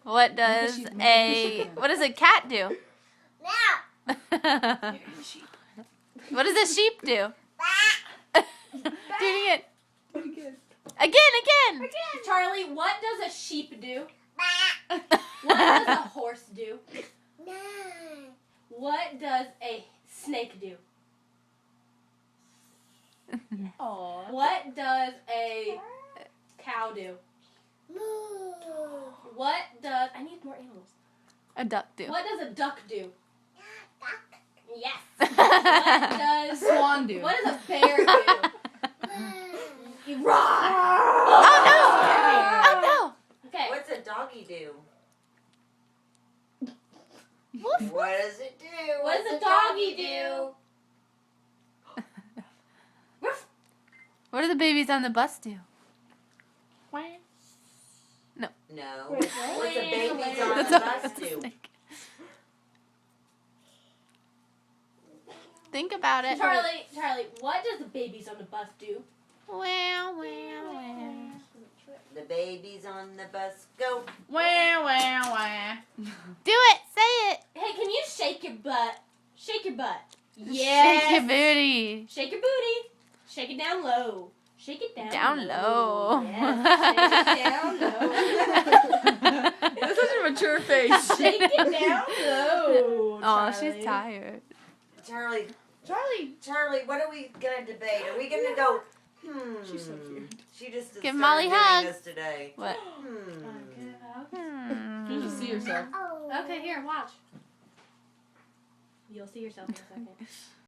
What does a cat do? What does a sheep do? Do it again. Again. Charlie, what does a sheep do? What does a horse do? What does a snake do? Aww. What does a cow do? What does... I need more animals. A duck do. What does a duck do? Yes. What does... Swan do. What does a bear do? Roar. Oh no! Okay. What's a doggy do? Woof. What does it do? What does a doggy do? What do the babies on the bus do? No. Wait, What's the babies on That's the a bus do? snake. Think about it. Charlie, what does the babies on the bus do? Wow. The babies on the bus go. Do it. Say it. Hey, can you shake your butt? Shake your butt. Shake your booty. Shake your booty. Shake it down low. Shake it Down low. Yes, shake it down low. That's such a mature face. Shake it down low. Oh, Charlie. she's tired. Charlie, Charlie. what are we gonna debate? Are we gonna go? She's so cute. She just Give started Molly doing hugs. this today. What? You just see yourself. Okay, here, watch. You'll see yourself in a second.